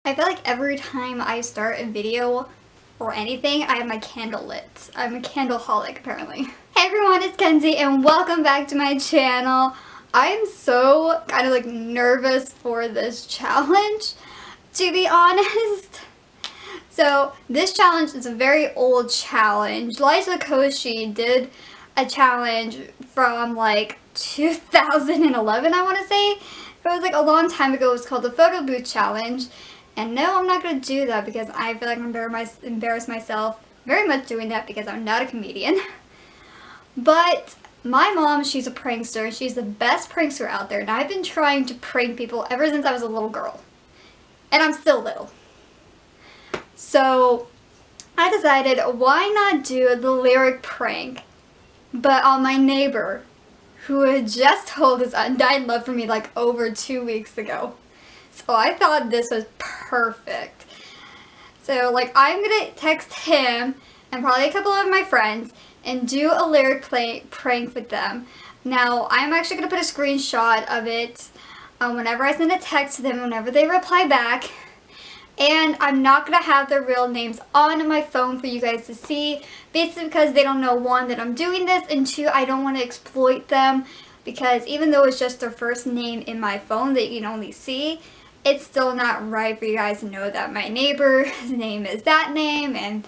I feel like every time I start a video or anything, I have my candle lit. I'm a candleaholic apparently. Hey everyone, it's Kenzie and welcome back to my channel. I am so kind of like nervous for this challenge, to be honest. So this challenge is a very old challenge. Liza Koshy did a challenge from like 2011, I want to say. It was like a long time ago. It was called the Photo Booth Challenge. And no, I'm not going to do that because I feel like I'm embarrass myself very much doing that because I'm not a comedian. But my mom, she's a prankster. She's the best prankster out there. And I've been trying to prank people ever since I was a little girl. And I'm still little. So I decided, why not do the lyric prank, but on my neighbor, who had just told his undying love for me like over 2 weeks ago. So I thought this was perfect. So like I'm gonna text him and probably a couple of my friends and do a lyric prank with them. Now I'm actually gonna put a screenshot of it whenever I send a text to them, whenever they reply back. And I'm not going to have their real names on my phone for you guys to see, basically because they don't know, one, that I'm doing this, and two, I don't want to exploit them, because even though it's just their first name in my phone that you can only see, it's still not right for you guys to know that my neighbor's name is that name, and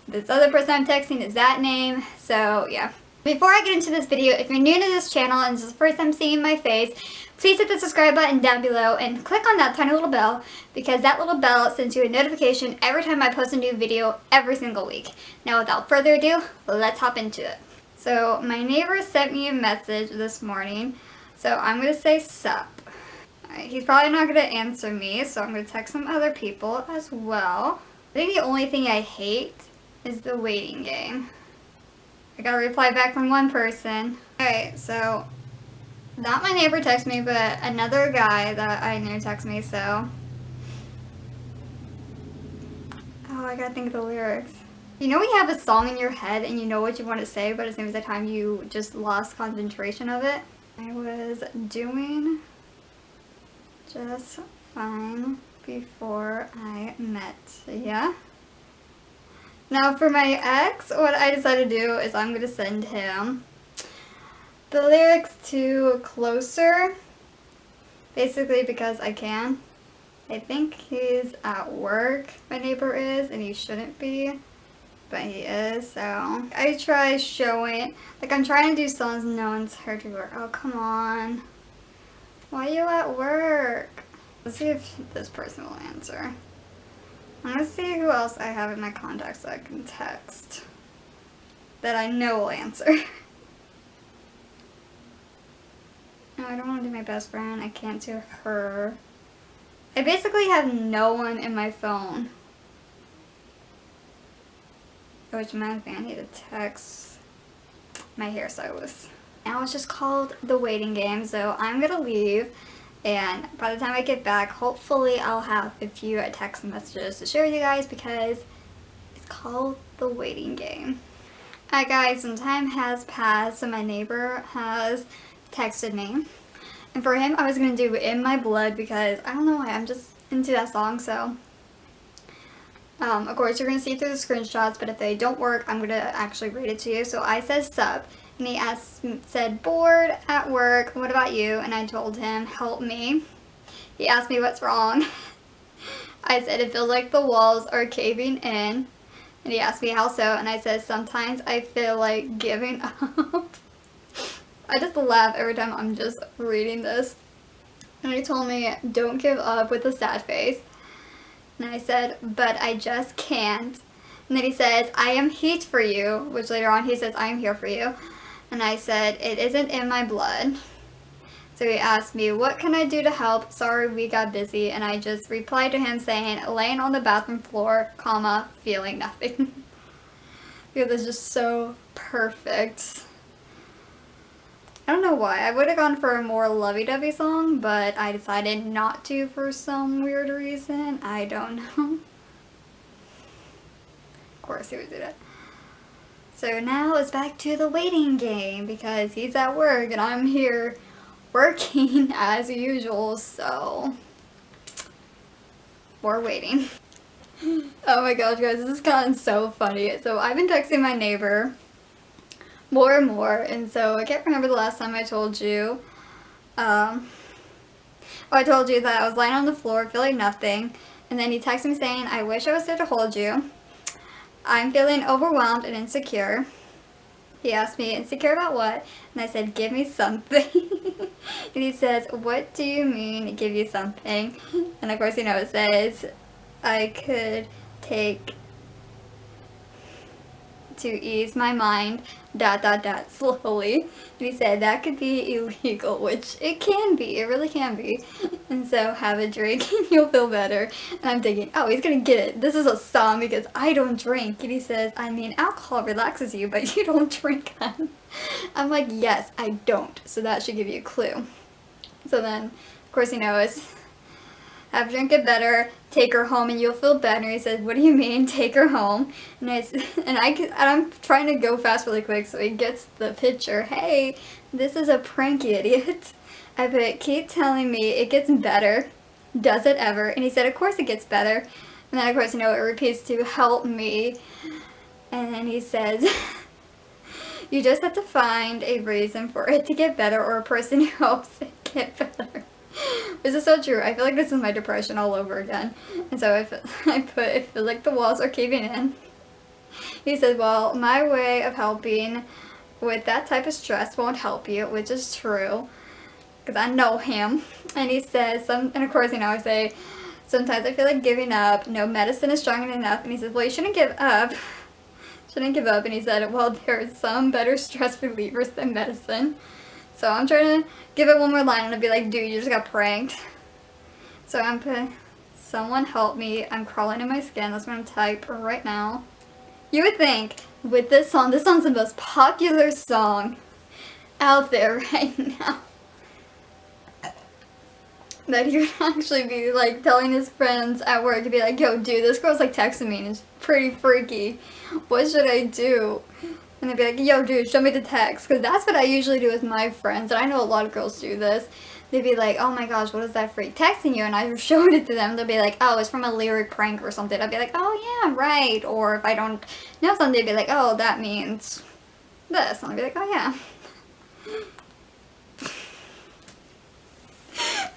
this other person I'm texting is that name, so yeah. Before I get into this video, if you're new to this channel and this is the first time seeing my face, please hit the subscribe button down below and click on that tiny little bell, because that little bell sends you a notification every time I post a new video every single week. Now without further ado, let's hop into it. So my neighbor sent me a message this morning, so I'm going to say sup. He's probably not going to answer me, so I'm going to text some other people as well. I think the only thing I hate is the waiting game. I got a reply back from one person. Alright, so not my neighbor texted me, but another guy that I knew texted me, so. Oh, I gotta think of the lyrics. You know when you have a song in your head and you know what you want to say, but at the same time you just lost concentration of it? I was doing just fine before I met ya. Now for my ex, what I decided to do is I'm going to send him the lyrics to Closer, basically because I can. I think he's at work, my neighbor is, and he shouldn't be, but he is, so I try showing, like I'm trying to do songs no one's heard before. Oh, come on. Why are you at work? Let's see if this person will answer. I'm gonna see who else I have in my contacts that I can text that I know will answer. No, I don't want to do my best friend. I can't do her. I basically have no one in my phone. Which reminds me, I need to text my hairstylist. Now it's just called the waiting game, so I'm gonna leave. And by the time I get back, hopefully I'll have a few text messages to share with you guys, because it's called the waiting game. Alright guys, some time has passed, so my neighbor has texted me. And for him, I was going to do In My Blood because, I don't know why, I'm just into that song, so. Of course, you're going to see through the screenshots, but if they don't work, I'm going to actually read it to you. So I said sup. And he said, bored at work, what about you? And I told him, help me. He asked me what's wrong. I said, it feels like the walls are caving in. And he asked me how so, and I said, sometimes I feel like giving up. I just laugh every time I'm just reading this. And he told me, don't give up, with a sad face. And I said, but I just can't. And then he says, I am heat for you, which later on he says, I am here for you. And I said, it isn't in my blood. So he asked me, what can I do to help? Sorry, we got busy. And I just replied to him saying, laying on the bathroom floor, comma, feeling nothing. Because it's just so perfect. I don't know why. I would have gone for a more lovey-dovey song, but I decided not to for some weird reason. I don't know. Of course he would do that. So now it's back to the waiting game because he's at work and I'm here working as usual, so More waiting. Oh my gosh, guys, this has gotten so funny. So I've been texting my neighbor more and more, and so I can't remember the last time I told you. I told you that I was lying on the floor feeling nothing, and then he texted me saying, I wish I was there to hold you. I'm feeling overwhelmed and insecure. He asked me, insecure about what? And I said, give me something. And he says, what do you mean, give you something? And of course, you know, it says, I could take to ease my mind, ... slowly. And he said that could be illegal, which it can be, it really can be. And so have a drink and you'll feel better. And I'm thinking, oh, he's gonna get it. This is a song because I don't drink. And he says, I mean, alcohol relaxes you, but you don't drink then. I'm like, yes, I don't. So that should give you a clue. So then, of course, he knows. Have a drink, get better, take her home and you'll feel better. He said, what do you mean, take her home? And I'm trying to go fast really quick so he gets the picture. Hey, this is a prank, you idiot. I put, keep telling me it gets better. Does it ever? And he said, of course it gets better. And then of course, you know, it repeats to help me. And then he says, you just have to find a reason for it to get better or a person who helps it get better. This is so true. I feel like this is my depression all over again. And so I feel like the walls are caving in. He said, well, my way of helping with that type of stress won't help you, which is true. Because I know him. And he says, and of course, you know, I say, sometimes I feel like giving up. No medicine is strong enough. And he says, well, you shouldn't give up. Shouldn't give up. And he said, well, there are some better stress relievers than medicine. So I'm trying to give it one more line and I'll be like, dude, you just got pranked. So I'm putting, someone help me. I'm crawling in my skin. That's what I'm type right now. You would think with this song's the most popular song out there right now, that he would actually be like telling his friends at work to be like, yo, dude, this girl's like texting me and it's pretty freaky. What should I do? And they'd be like, yo, dude, show me the text. Because that's what I usually do with my friends. And I know a lot of girls do this. They'd be like, oh my gosh, what is that freak texting you? And I showed it to them. They'll be like, oh, it's from a lyric prank or something. I'd be like, oh yeah, right. Or if I don't know something, they'd be like, oh, that means this. And I'd be like, oh yeah.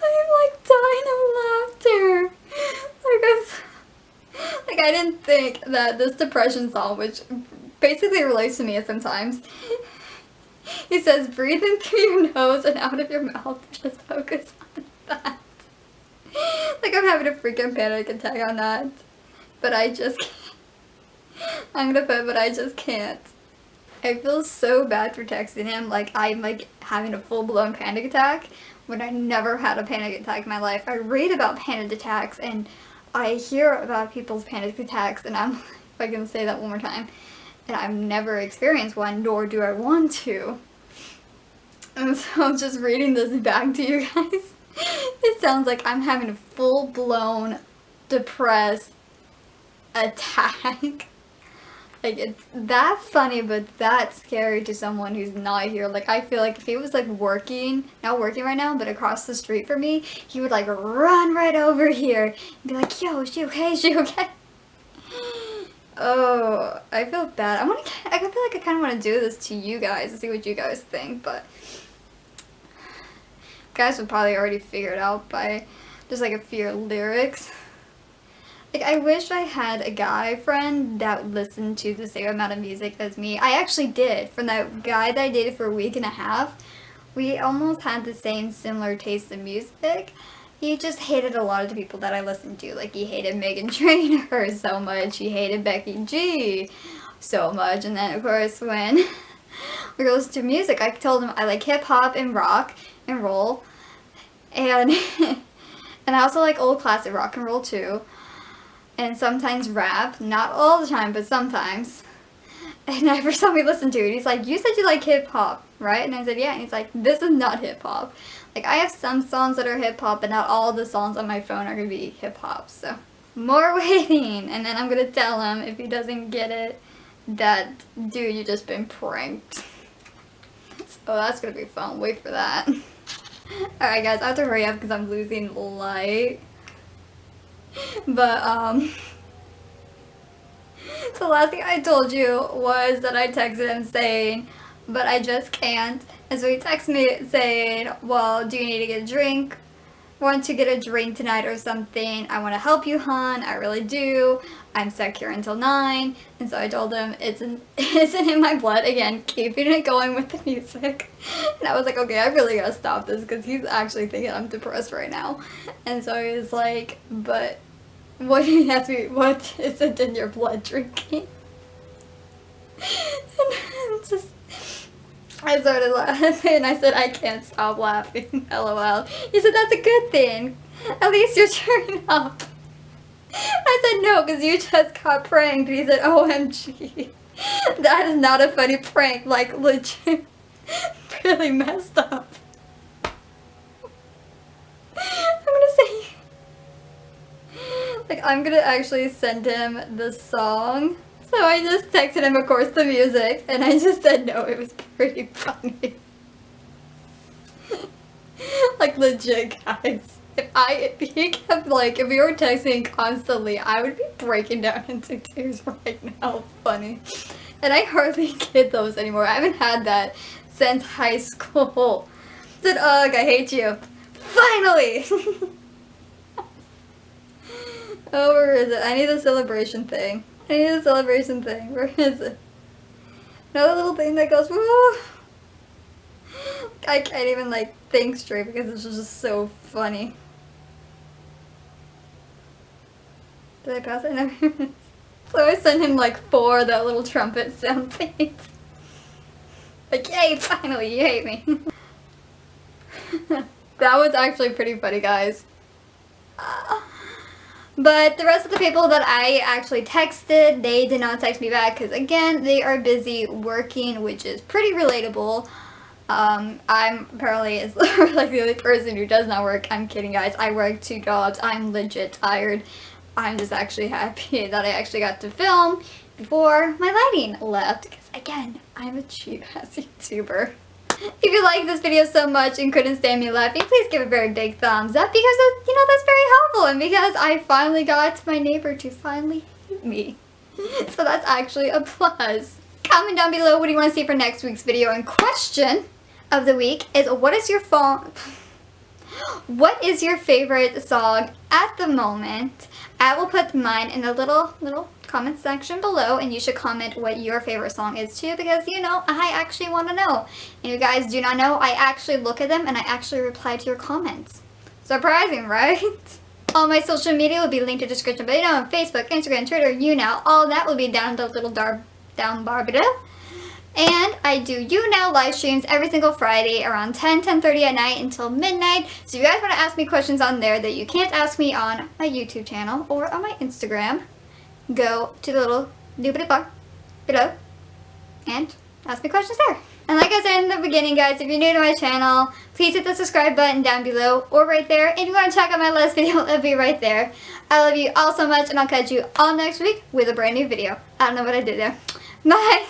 I'm like dying of laughter. Like I didn't think that this depression song, which basically relates to me sometimes. He says, breathe in through your nose and out of your mouth. Just focus on that. Like I'm having a freaking panic attack on that. But I just can't. I'm gonna put, but I just can't. I feel so bad for texting him. Like I'm like having a full-blown panic attack when I never had a panic attack in my life. I read about panic attacks and I hear about people's panic attacks and I'm, if I can say that one more time, and I've never experienced one, nor do I want to. And so I'm just reading this back to you guys. It sounds like I'm having a full-blown depressed attack. Like, it's that funny, but that scary to someone who's not here. Like, I feel like if he was, like, not working right now, but across the street from me, he would, like, run right over here and be like, yo, is she okay? Is she okay? Oh, I feel bad. I feel like I kind of want to do this to you guys and see what you guys think, but you guys would probably already figure it out by just, like, a few lyrics. Like, I wish I had a guy friend that listened to the same amount of music as me. I actually did. From that guy that I dated for a week and a half, we almost had the same similar taste in music. He just hated a lot of the people that I listened to. Like, he hated Meghan Trainor so much. He hated Becky G so much. And then, of course, when we listened to music, I told him I like hip-hop and rock and roll. And, and I also like old classic rock and roll, too. And sometimes rap. Not all the time, but sometimes. And I first time we listened to it, he's like, you said you like hip-hop, right? And I said, yeah. And he's like, this is not hip-hop. Like, I have some songs that are hip-hop, but not all the songs on my phone are going to be hip-hop. So, more waiting. And then I'm going to tell him, if he doesn't get it, that, dude, you just been pranked. So that's going to be fun. Wait for that. Alright, guys, I have to hurry up because I'm losing light. But, so the last thing I told you was that I texted him saying, but I just can't. And so he texted me saying, well, do you need to get a drink? Want to get a drink tonight or something? I want to help you, hon. I really do. I'm stuck here until 9. And so I told him it's isn't in my blood. Again, keeping it going with the music. And I was like, okay, I really gotta stop this because he's actually thinking I'm depressed right now. And so he was like, but what, he asked me, what is it in your blood drinking? And I started laughing. I said, I can't stop laughing. LOL. He said, that's a good thing. At least you're cheering up. I said, no, because you just got pranked. He said, OMG. That is not a funny prank. Like, legit. Really messed up. I'm gonna actually send him the song. So I just texted him, of course, the music, and I just said no. It was pretty funny. Like, legit, guys. If he kept, like, if we were texting constantly, I would be breaking down into tears right now. Funny. And I hardly get those anymore. I haven't had that since high school. Said, ugh, I hate you. Finally! Oh, where is it? I need the celebration thing. I need the celebration thing. Where is it? Another little thing that goes, woo! I can't even, like, think straight because it's just so funny. Did I pass it? No. So I sent him, like, 4 that little trumpet sound things. Like, yay, finally, you hate me. That was actually pretty funny, guys. But the rest of the people that I actually texted, they did not text me back because, again, they are busy working, which is pretty relatable. I'm apparently like the only person who does not work. I'm kidding, guys. I work 2 jobs. I'm legit tired. I'm just actually happy that I actually got to film before my lighting left because, again, I'm a cheap-ass YouTuber. If you like this video so much and couldn't stand me laughing, please give a very big thumbs up because, you know, that's very helpful and because I finally got my neighbor to finally hate me. So that's actually a plus. Comment down below what do you want to see for next week's video, and question of the week is what is your favorite song at the moment? I will put mine in the little comment section below, and you should comment what your favorite song is too because, you know, I actually want to know. And you guys do not know, I actually look at them and I actually reply to your comments. Surprising, right? All my social media will be linked in the description below on Facebook, Instagram, Twitter, YouNow. All that will be down the little down bar below. And I do YouNow live streams every single Friday around 10:30 at night until midnight. So if you guys want to ask me questions on there that you can't ask me on my YouTube channel or on my Instagram, go to the little doobly bar below and ask me questions there. And like I said in the beginning, guys, if you're new to my channel, please hit the subscribe button down below or right there. If you want to check out my last video, it'll be right there. I love you all so much, and I'll catch you all next week with a brand new video. I don't know what I did there. Bye!